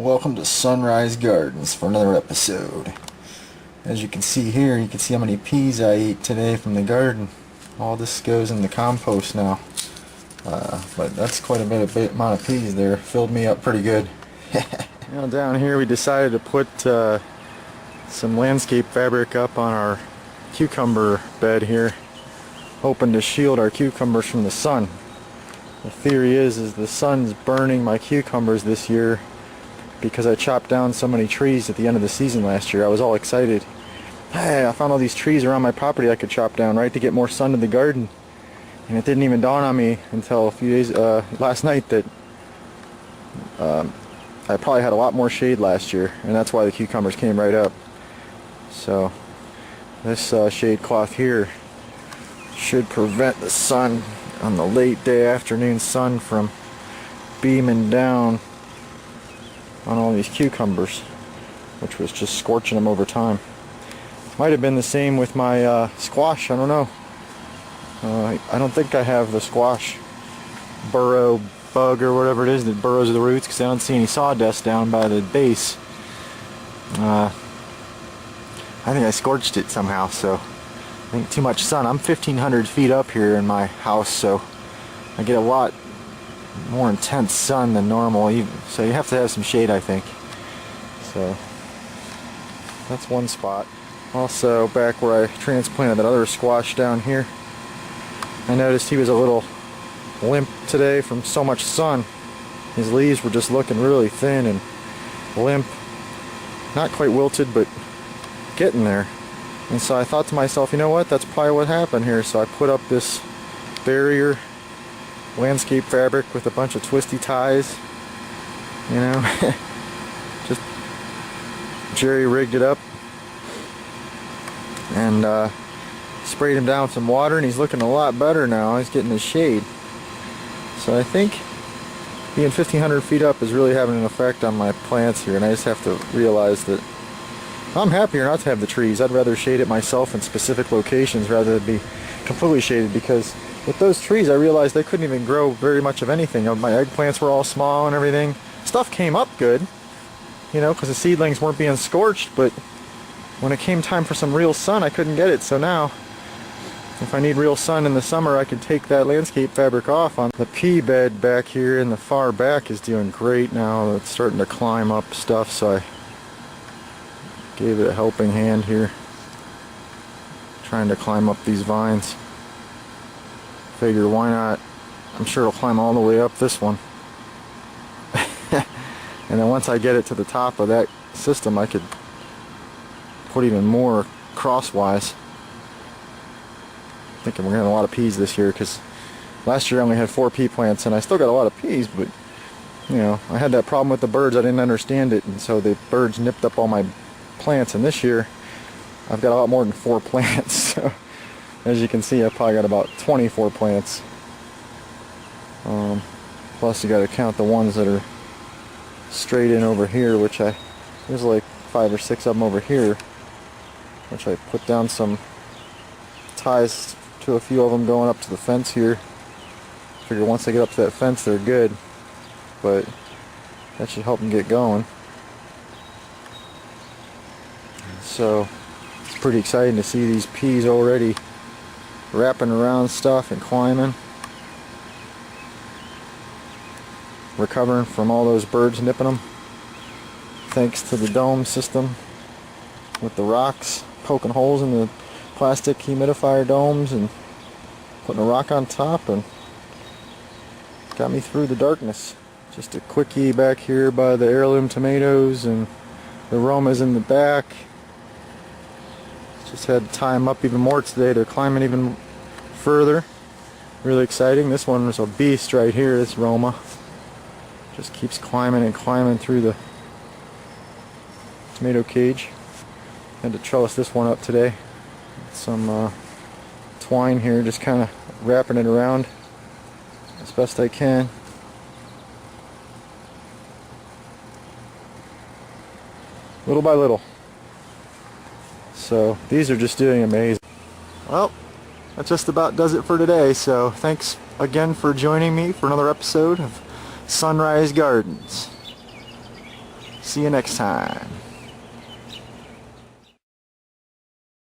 Welcome to Sunrise Gardens for another episode. As you can see here, you can see how many peas I ate today from the garden. All this goes in the compost now. But that's quite a bit of amount of peas there. Filled me up pretty good. Down here we decided to put some landscape fabric up on our cucumber bed here, hoping to shield our cucumbers from the sun. The theory is the sun's burning my cucumbers this year because I chopped down so many trees at the end of the season last year. I was all excited. Hey, I found all these trees around my property I could chop down, right, to get more sun to the garden. And it didn't even dawn on me until a few days, last night, that I probably had a lot more shade last year, and that's why the cucumbers came right up. So this shade cloth here should prevent the sun on the late day afternoon sun from beaming down on all these cucumbers, which was just scorching them over time. Might have been the same with my squash, I don't know. I don't think I have the squash burrow bug or whatever it is that burrows the roots, because I don't see any sawdust down by the base. I think I scorched it somehow, so I think too much sun. I'm 1,500 feet up here in my house, so I get a lot more intense sun than normal, so you have to have some shade, I think. So that's one spot. Also, back where I transplanted that other squash down here, I noticed he was a little limp today from so much sun. His leaves were just looking really thin and limp. Not quite wilted, but getting there. And so I thought to myself, you know what, that's probably what happened here. So I put up this barrier landscape fabric with a bunch of twisty ties, you know. Just jerry rigged it up and sprayed him down with some water, and he's looking a lot better now. He's getting his shade. So I think being 1,500 feet up is really having an effect on my plants here, and I just have to realize that I'm happier not to have the trees. I'd rather shade it myself in specific locations rather than be completely shaded, because with those trees I realized they couldn't even grow very much of anything. My eggplants were all small and everything. Stuff came up good, you know, because the seedlings weren't being scorched, but when it came time for some real sun I couldn't get it. So now if I need real sun in the summer, I can take that landscape fabric off. On the pea bed back here in the far back is doing great now. It's starting to climb up stuff, so I gave it a helping hand here, trying to climb up these vines. Figure, why not? I'm sure it'll climb all the way up this one. And then once I get it to the top of that system, I could put even more crosswise. Thinking we're getting a lot of peas this year, because last year I only had 4 pea plants, and I still got a lot of peas, but you know, I had that problem with the birds. I didn't understand it, and so the birds nipped up all my plants. And this year I've got a lot more than 4 plants. So as you can see, I've probably got about 24 plants. Plus you got to count the ones that are straight in over here, which there's like 5 or 6 of them over here, which I put down some ties to a few of them going up to the fence here. Figure once they get up to that fence they're good, but that should help them get going. So it's pretty exciting to see these peas already wrapping around stuff and climbing, recovering from all those birds nipping them, thanks to the dome system with the rocks poking holes in the plastic humidifier domes and putting a rock on top, and got me through the darkness. Just a quickie back here by the heirloom tomatoes and the aromas in the back. Just had to tie them up even more today to climb it even further. Really exciting. This one was a beast right here, this Roma. Just keeps climbing and climbing through the tomato cage. Had to trellis this one up today. Some twine here, just kind of wrapping it around as best I can. Little by little. So these are just doing amazing. Well, that just about does it for today. So thanks again for joining me for another episode of Sunrise Gardens. See you next time.